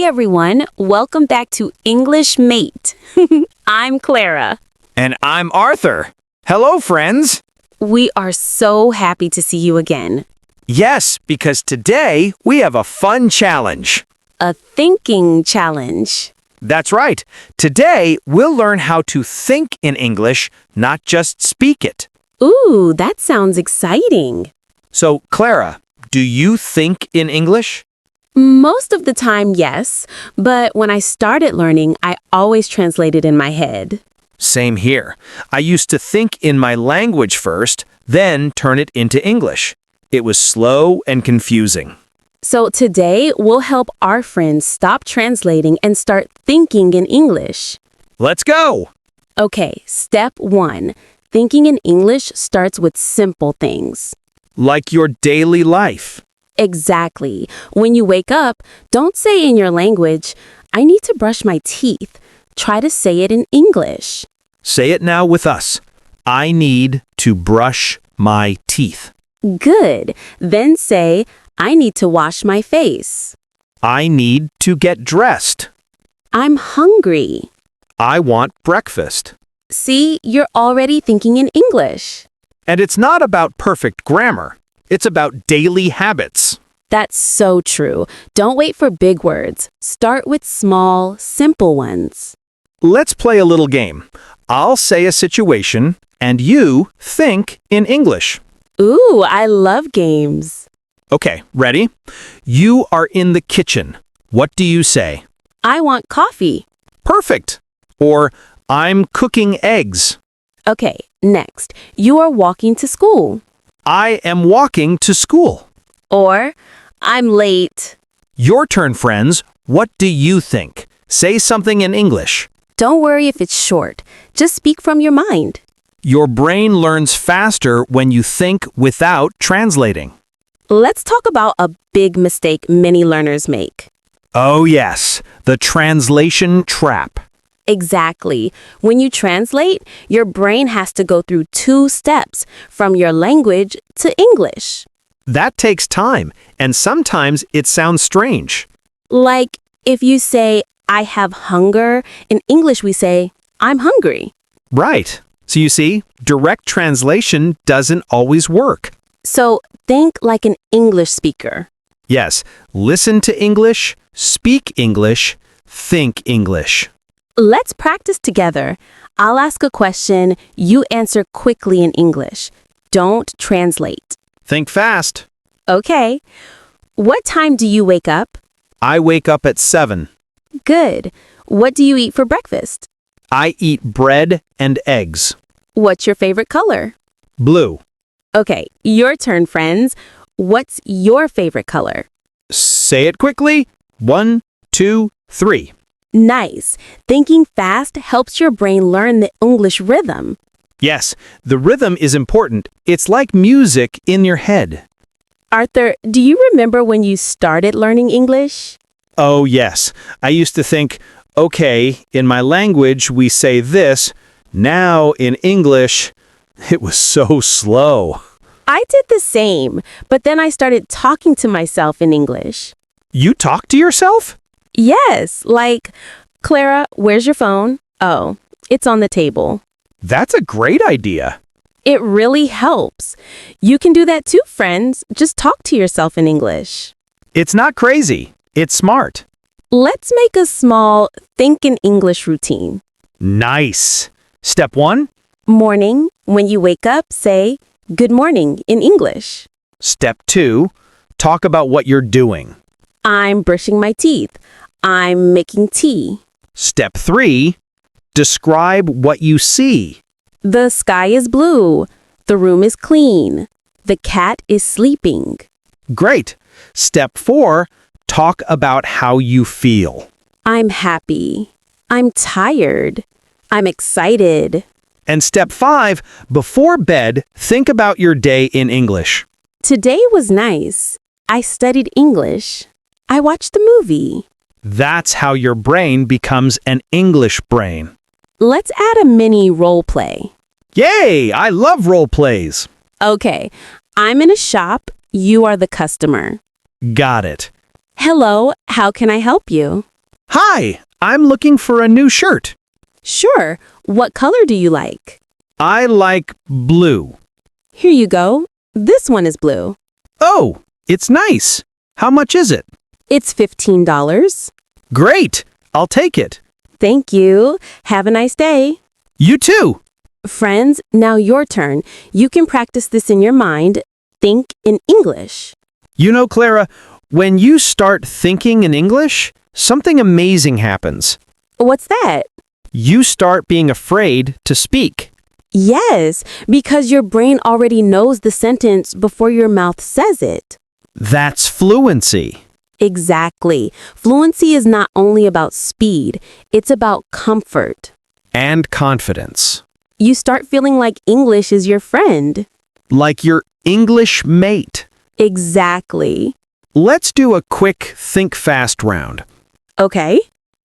Hey everyone, welcome back to English Mate. I'm Clara. And I'm Arthur. Hello, friends. We are so happy to see you again. Yes, because today we have a fun challenge. A thinking challenge. That's right. Today we'll learn how to think in English, not just speak it. Ooh, that sounds exciting. So, Clara, do you think in English? Most of the time, yes. But when I started learning, I always translated in my head. Same here. I used to think in my language first, then turn it into English. It was slow and confusing. So today, we'll help our friends stop translating and start thinking in English. Let's go! Okay, step 1. Thinking in English starts with simple things. Like your daily life. Exactly. When you wake up, don't say in your language, I need to brush my teeth. Try to say it in English. Say it now with us. I need to brush my teeth. Good. Then say, I need to wash my face. I need to get dressed. I'm hungry. I want breakfast. See, you're already thinking in English. And it's not about perfect grammar. It's about daily habits. That's so true. Don't wait for big words. Start with small, simple ones. Let's play a little game. I'll say a situation, and you think in English. Ooh, I love games. Okay, ready? You are in the kitchen. What do you say? I want coffee. Perfect. Or, I'm cooking eggs. Okay, next. You are walking to school. I am walking to school. Or, I'm late. Your turn, friends. What do you think? Say something in English. Don't worry if it's short. Just speak from your mind. Your brain learns faster when you think without translating. Let's talk about a big mistake many learners make. Oh yes, the translation trap. Exactly. When you translate, your brain has to go through 2 steps, from your language to English. That takes time, and sometimes it sounds strange. Like, if you say, I have hunger, in English we say, I'm hungry. Right. So you see, direct translation doesn't always work. So think like an English speaker. Yes, listen to English, speak English, think English. Let's practice together. I'll ask a question, you answer quickly in English. Don't translate. Think fast. Okay. What time do you wake up? I wake up at 7. Good. What do you eat for breakfast? I eat bread and eggs. What's your favorite color? Blue. Okay, your turn, friends. What's your favorite color? Say it quickly. 1, 2, 3. Nice. Thinking fast helps your brain learn the English rhythm. Yes, the rhythm is important. It's like music in your head. Arthur, do you remember when you started learning English? Oh, yes. I used to think, okay, in my language we say this. Now in English, it was so slow. I did the same, but then I started talking to myself in English. You talk to yourself? Yes, like, Clara, where's your phone? Oh, it's on the table. That's a great idea. It really helps. You can do that too, friends. Just talk to yourself in English. It's not crazy. It's smart. Let's make a small think in English routine. Nice. Step 1. Morning, when you wake up, say, good morning in English. Step 2. Talk about what you're doing. I'm brushing my teeth. I'm making tea. Step 3. Describe what you see. The sky is blue. The room is clean. The cat is sleeping. Great. Step 4. Talk about how you feel. I'm happy. I'm tired. I'm excited. And step 5. Before bed, think about your day in English. Today was nice. I studied English. I watched the movie. That's how your brain becomes an English brain. Let's add a mini role play. Yay! I love role plays. Okay, I'm in a shop. You are the customer. Got it. Hello, how can I help you? Hi, I'm looking for a new shirt. Sure. What color do you like? I like blue. Here you go. This one is blue. Oh, it's nice. How much is it? It's $15. Great. I'll take it. Thank you. Have a nice day. You too. Friends, now your turn. You can practice this in your mind. Think in English. You know, Clara, when you start thinking in English, something amazing happens. What's that? You start being afraid to speak. Yes, because your brain already knows the sentence before your mouth says it. That's fluency. Exactly. Fluency is not only about speed, it's about comfort. And confidence. You start feeling like English is your friend. Like your English mate. Exactly. Let's do a quick think fast round. Okay.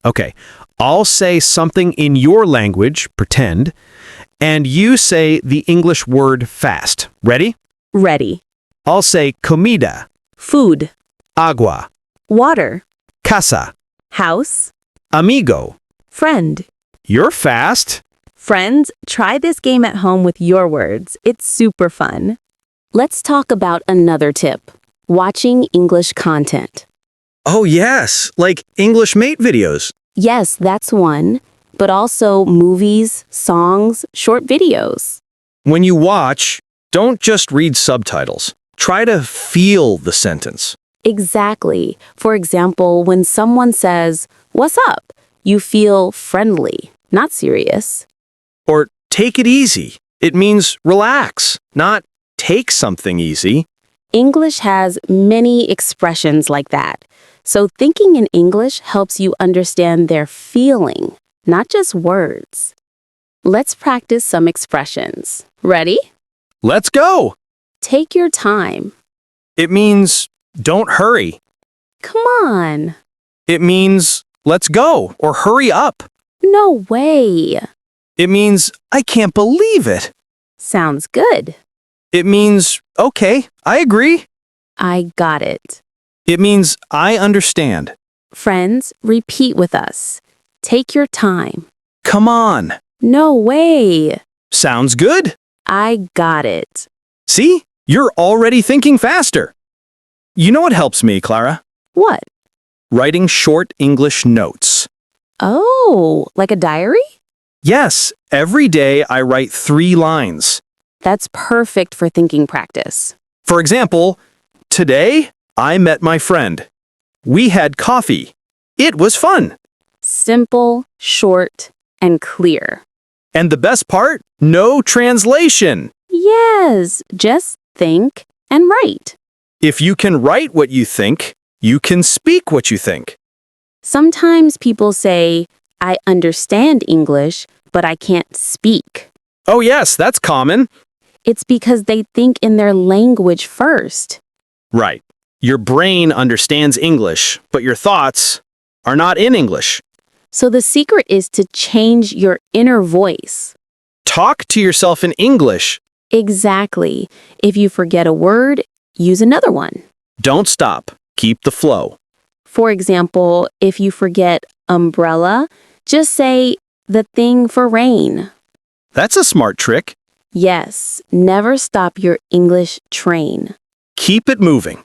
Okay, I'll say something in your language, pretend, and you say the English word fast. Ready? Ready. I'll say comida, Food. agua, Water. casa, House. amigo. Friend. You're fast. Friends, try this game at home with your words. It's super fun. Let's talk about another tip. Watching English content. Oh, yes, like English mate videos. Yes, that's one, but also movies, songs, short videos. When you watch, don't just read subtitles. Try to feel the sentence. Exactly. For example, when someone says, "What's up?" you feel friendly, not serious. Or take it easy. It means relax, not take something easy. English has many expressions like that. So thinking in English helps you understand their feeling, not just words. Let's practice some expressions. Ready? Let's go. Take your time. It means don't hurry. Come on. It means let's go or hurry up. No way. It means I can't believe it. Sounds good. It means okay, I agree. I got it. It means I understand. Friends, repeat with us. Take your time. Come on. No way. Sounds good. I got it. See? You're already thinking faster. You know what helps me, Clara? What? Writing short English notes. Oh, like a diary? Yes, every day I write 3 lines. That's perfect for thinking practice. For example, today I met my friend. We had coffee. It was fun. Simple, short, and clear. And the best part? No translation. Yes, just think and write. If you can write what you think, you can speak what you think. Sometimes people say, "I understand English, but I can't speak." Oh yes, that's common. It's because they think in their language first. Right. Your brain understands English, but your thoughts are not in English. So the secret is to change your inner voice. Talk to yourself in English. Exactly. If you forget a word, use another one. Don't stop. Keep the flow. For example, if you forget umbrella, just say the thing for rain. That's a smart trick. Yes, never stop your English train. Keep it moving.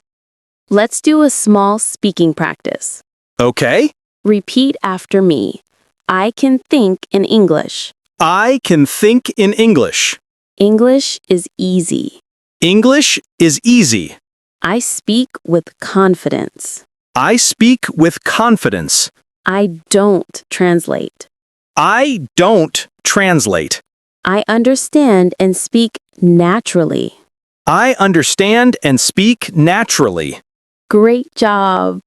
Let's do a small speaking practice. Okay? Repeat after me. I can think in English. I can think in English. English is easy. English is easy. I speak with confidence. I speak with confidence. I don't translate. I don't translate. I understand and speak naturally. I understand and speak naturally. Great job.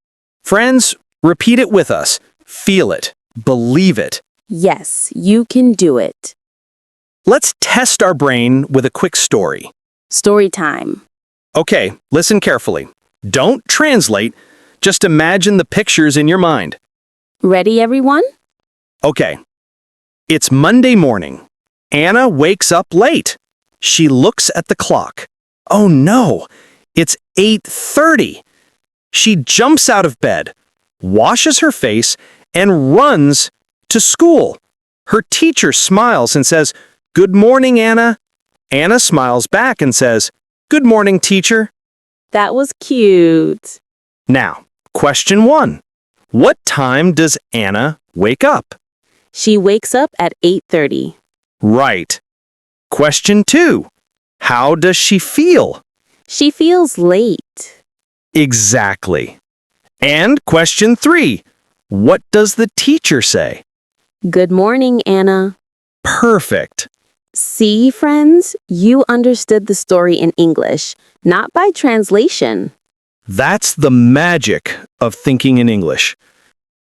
Friends, repeat it with us. Feel it. Believe it. Yes, you can do it. Let's test our brain with a quick story. Story time. Okay, listen carefully. Don't translate. Just imagine the pictures in your mind. Ready, everyone? Okay. It's Monday morning. Anna wakes up late. She looks at the clock. Oh no, it's 8:30. She jumps out of bed, washes her face, and runs to school. Her teacher smiles and says, "Good morning, Anna." Anna smiles back and says, "Good morning, teacher." That was cute. Now, question 1. What time does Anna wake up? She wakes up at 8:30. Right. Question 2. How does she feel? She feels late. Exactly. And question 3. What does the teacher say? Good morning, Anna. Perfect. See, friends, you understood the story in English, not by translation. That's the magic of thinking in English.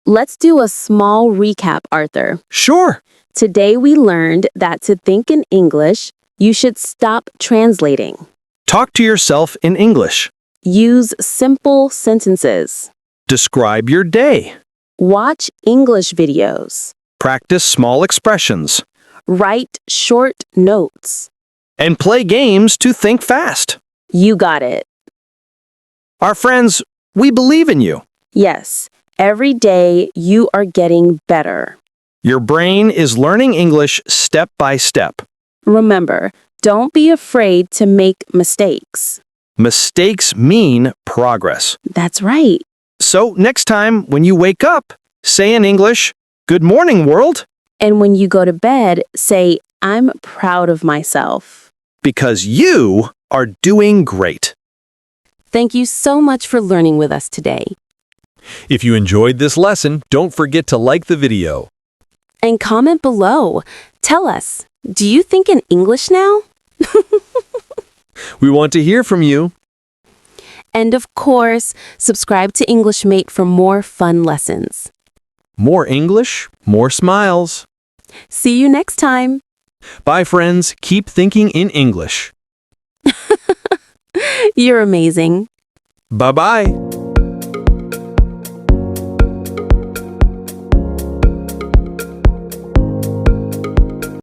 Let's do a small recap, Arthur. Sure. Today we learned that to think in English, you should stop translating. Talk to yourself in English. Use simple sentences. Describe your day. Watch English videos. Practice small expressions. Write short notes. And play games to think fast. You got it. Our friends, we believe in you. Yes, every day you are getting better. Your brain is learning English step by step. Remember, don't be afraid to make mistakes. Mistakes mean progress. That's right. So next time when you wake up, say in English, "Good morning, world," And when you go to bed, say, I'm proud of myself. because you are doing great. Thank you so much for learning with us today. If you enjoyed this lesson, don't forget to like the video. And comment below. Tell us, do you think in English now? We want to hear from you. And of course, subscribe to English Mate for more fun lessons. More English, more smiles. See you next time. Bye, friends. Keep thinking in English. You're amazing. Bye-bye.